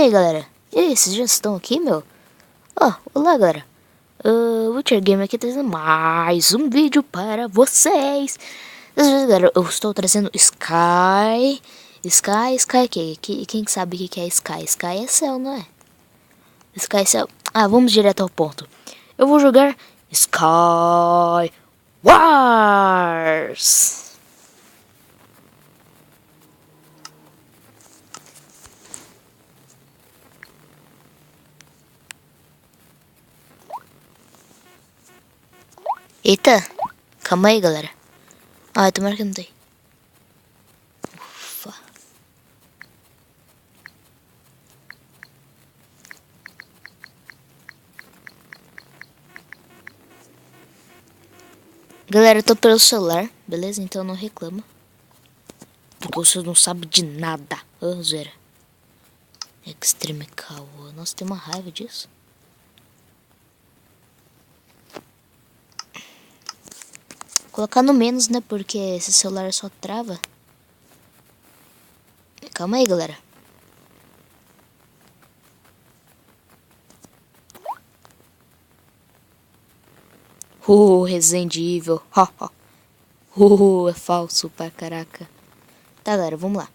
Ei, galera. E aí, vocês já estão aqui, meu? Olá, galera. O Witcher Game aqui trazendo mais um vídeo para vocês. Dessa vez, galera, eu estou trazendo Sky. Quem sabe o que é Sky? Sky é céu, não é? Sky é céu. Vamos direto ao ponto. Eu vou jogar Sky Wars. Eita, calma aí, galera. Tomara que não tem. Ufa. Galera, eu tô pelo celular, beleza? Então não reclama. Porque você não sabe de nada. Zoeira. Extreme Caô. Nossa, tem uma raiva disso. Colocar no menos, né? Porque esse celular só trava. Calma aí, galera. Resident Evil. É falso pra caraca. Tá, galera, vamos lá.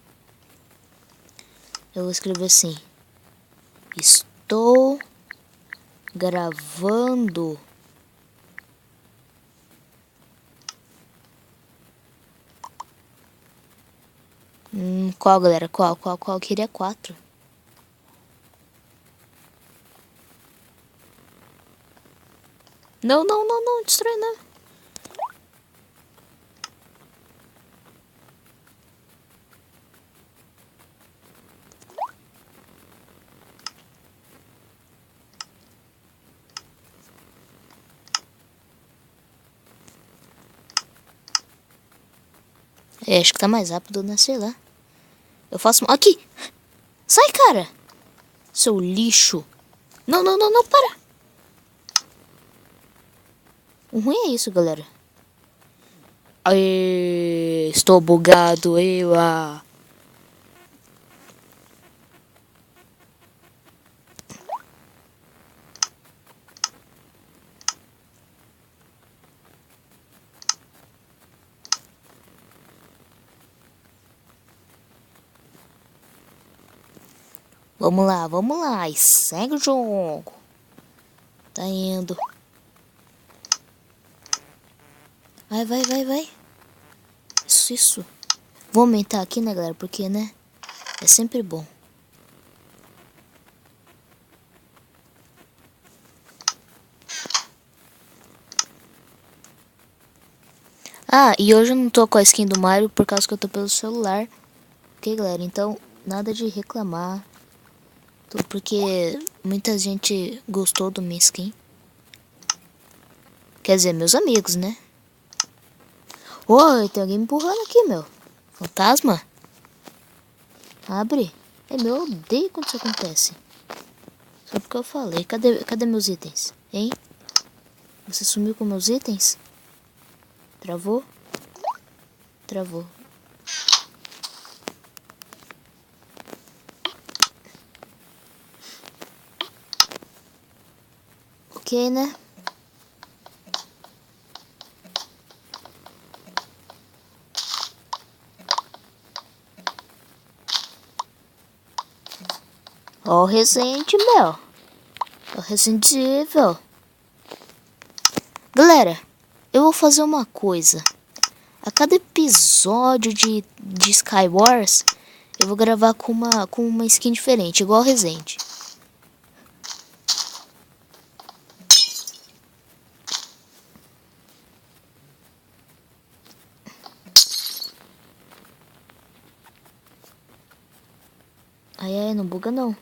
Eu vou escrever assim. Estou gravando qual, galera? Qual? Eu queria 4. Não, destrói não. Acho que tá mais rápido, né? Sei lá. Eu faço... Aqui! Sai, cara! Seu lixo! Não, para! O ruim é isso, galera. Aê, estou bugado, Vamos lá. E segue o jogo. Tá indo. Vai. Isso. Vou aumentar aqui, né, galera? Porque, né? É sempre bom. E hoje eu não tô com a skin do Mario por causa que eu tô pelo celular. Ok, galera? Então, nada de reclamar. Porque muita gente gostou do minha skin. Quer dizer, meus amigos, né? Oi, tem alguém me empurrando aqui, meu. Fantasma? Abre. Eu odeio quando isso acontece. Só porque eu falei. Cadê meus itens? Hein? Você sumiu com meus itens? Travou? Travou. Ok, né? Ó o Resident, meu. Ó o Resident Evil. Galera, eu vou fazer uma coisa. A cada episódio de Sky Wars, eu vou gravar com uma skin diferente, igual o Resident. Ai, não buga não.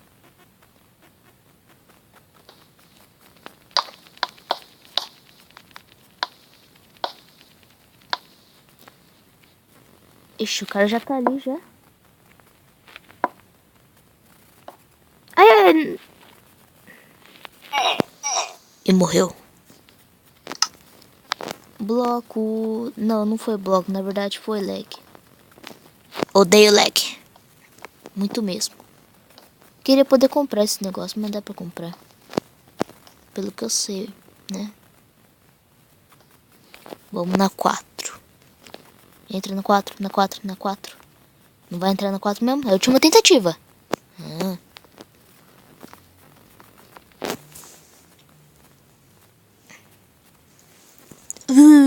Ixi, o cara já tá ali já. Ai. E morreu. Bloco... Não foi bloco, na verdade foi lag. Odeio lag. Muito mesmo. Queria poder comprar esse negócio, mas dá pra comprar. Pelo que eu sei, né? Vamos na 4. Entra na 4, na 4, na 4. Não vai entrar na 4 mesmo? É a última tentativa. Ah.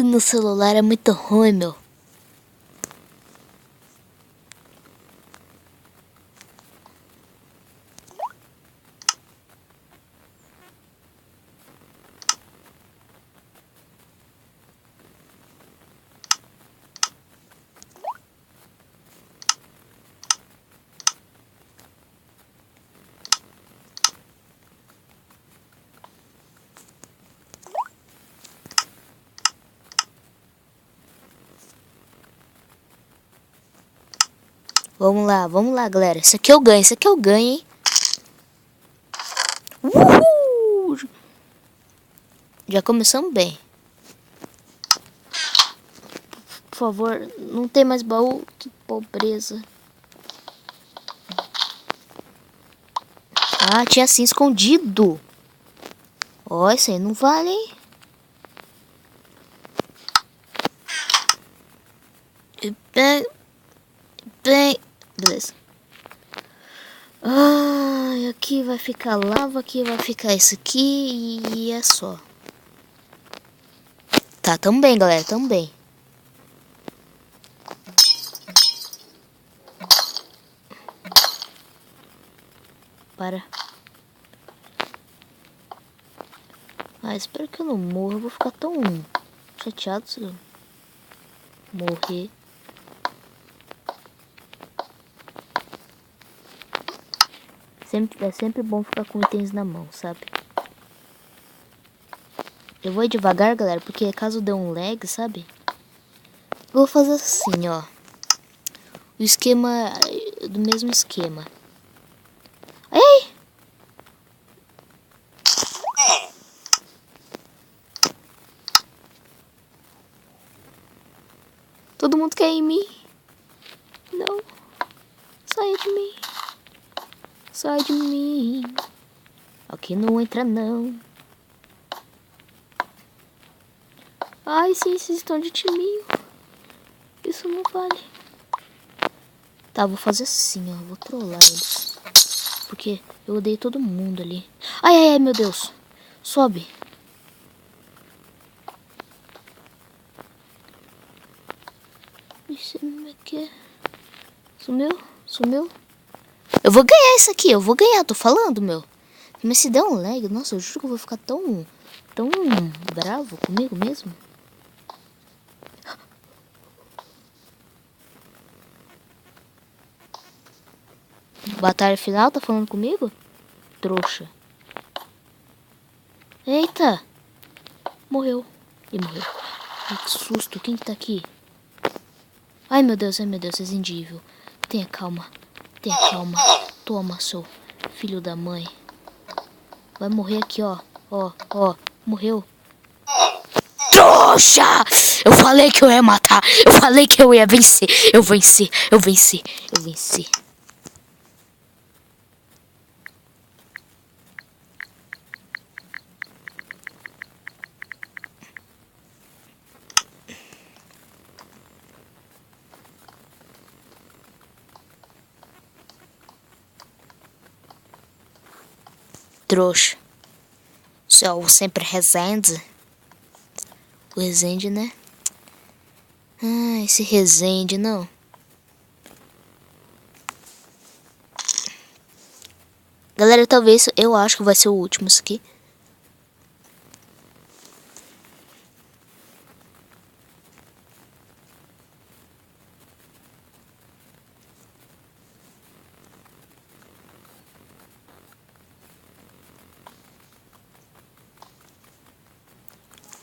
No celular é muito ruim, meu. Vamos lá, galera. Isso aqui eu ganho, hein? Uhul! Já começamos bem. Por favor, não tem mais baú. Que pobreza. Ah, tinha assim escondido. Ó, isso aí não vale, hein? Bem, beleza. Ai, aqui vai ficar lava, aqui vai ficar isso aqui e é só. Tá, tamo bem, galera, tamo bem. Para. Ah, espero que eu não morra. Eu vou ficar tão chateado se eu morrer. É sempre bom ficar com itens na mão, sabe? Eu vou devagar, galera, porque caso dê um lag, sabe? Eu vou fazer assim, ó. O esquema do mesmo esquema. Ei! Todo mundo quer em mim. Não. Sai de mim. Sai de mim. Aqui não entra, não. Ai, sim, vocês estão de timinho. Isso não vale. Tá, vou fazer assim, ó. Vou trollar eles. Porque eu odeio todo mundo ali. Ai, ai, ai, meu Deus. Sobe. Ixi, aqui. Sumiu? Sumiu? Eu vou ganhar isso aqui. Eu vou ganhar, tô falando, meu. Mas se der um lag, nossa, eu juro que eu vou ficar tão bravo comigo mesmo. Batalha final, tá falando comigo? Trouxa. Eita! Morreu. E morreu. Ai, que susto. Quem que tá aqui? Ai, meu Deus, rescindível. Tenha calma. Tenha calma. Toma, seu filho da mãe. Vai morrer aqui, ó. Ó, ó. Morreu. Trouxa! Eu falei que eu ia matar. Eu falei que eu ia vencer. Eu venci. Eu venci. Eu venci. Trouxa. Sou sempre Resende. O Resende, né? Ah, esse Resende, não. Galera, talvez eu acho que vai ser o último isso aqui.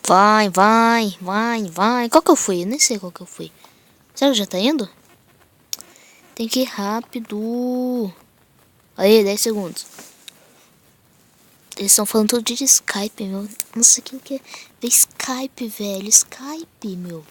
Vai, vai, vai, vai. Qual que eu fui? Eu nem sei qual que eu fui. Será que já tá indo? Tem que ir rápido. Aí, 10 segundos. Eles estão falando tudo de Skype, meu. Não sei o que é. É Skype, velho. Skype, meu.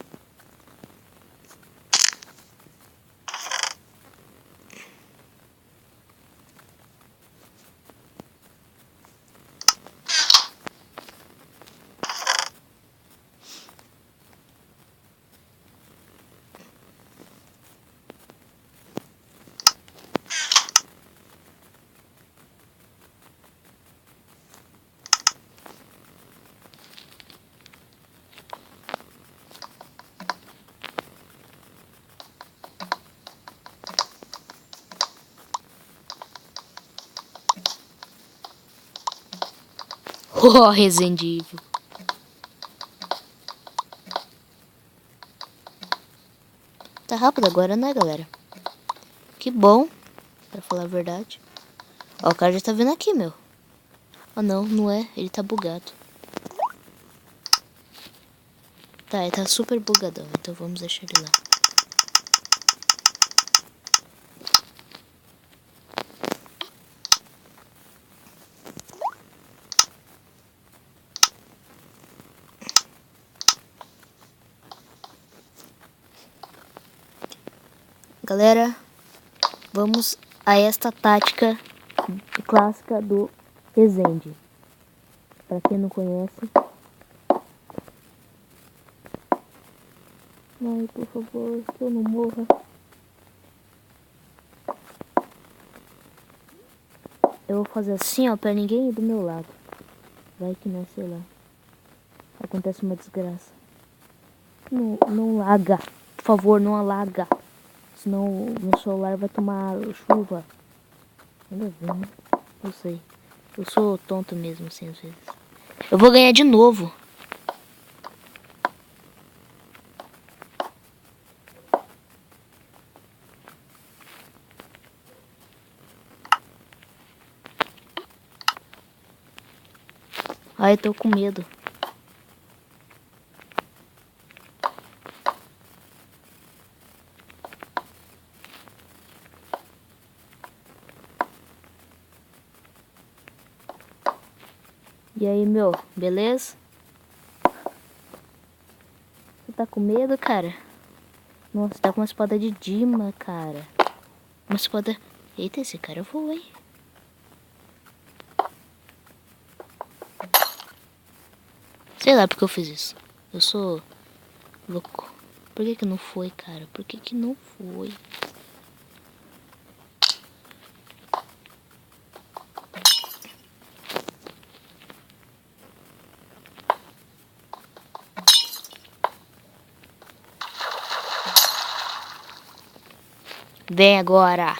Oh, Resident Evil. Tá rápido agora, né, galera? Que bom, pra falar a verdade. Ó, o cara já tá vindo aqui, meu. Ah, não, não é. Ele tá bugado. Tá, ele tá super bugadão. Então vamos deixar ele lá. Galera, vamos a esta tática clássica do Resende. Pra quem não conhece. Ai, por favor, que eu não morra. Eu vou fazer assim, ó, pra ninguém ir do meu lado. Vai que não, sei lá. Acontece uma desgraça. Não, não laga. Por favor, não alaga. Senão o meu celular vai tomar chuva. Nada a ver, né? Eu sei. Eu sou tonto mesmo, assim, às vezes. Eu vou ganhar de novo. Ai, tô com medo. E aí, meu, beleza? Você tá com medo, cara? Nossa, tá com uma espada de Dima, cara. Uma espada... Eita, esse cara voa, hein? Sei lá porque eu fiz isso. Eu sou louco. Por que que não foi, cara? Por que que não foi? Vem agora.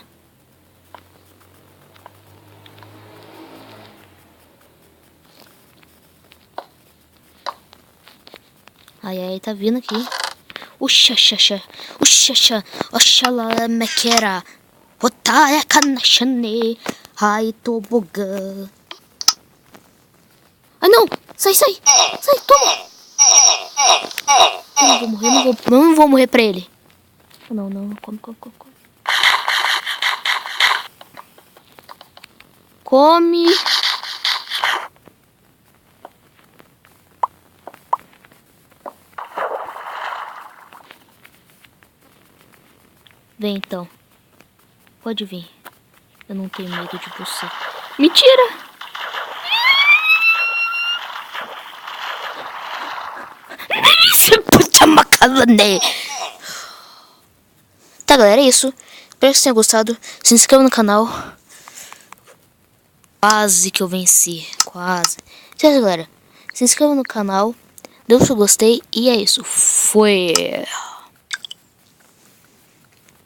Ai, ai, tá vindo aqui. Uxaxaxa. Uxaxa. Oxalá mequera. Otaya kanashane. Ai, tobogã. Ah, não! Sai, sai! Sai, toma! Eu não vou morrer, não vou morrer pra ele. Não, não, come, come, come, come. Come. Vem então. Pode vir. Eu não tenho medo de você. Mentira! Tá, galera, é isso. Espero que vocês tenham gostado. Se inscreva no canal. Quase que eu venci. Quase. Certo, galera? Se inscreva no canal. Dê o seu gostei. E é isso. Foi.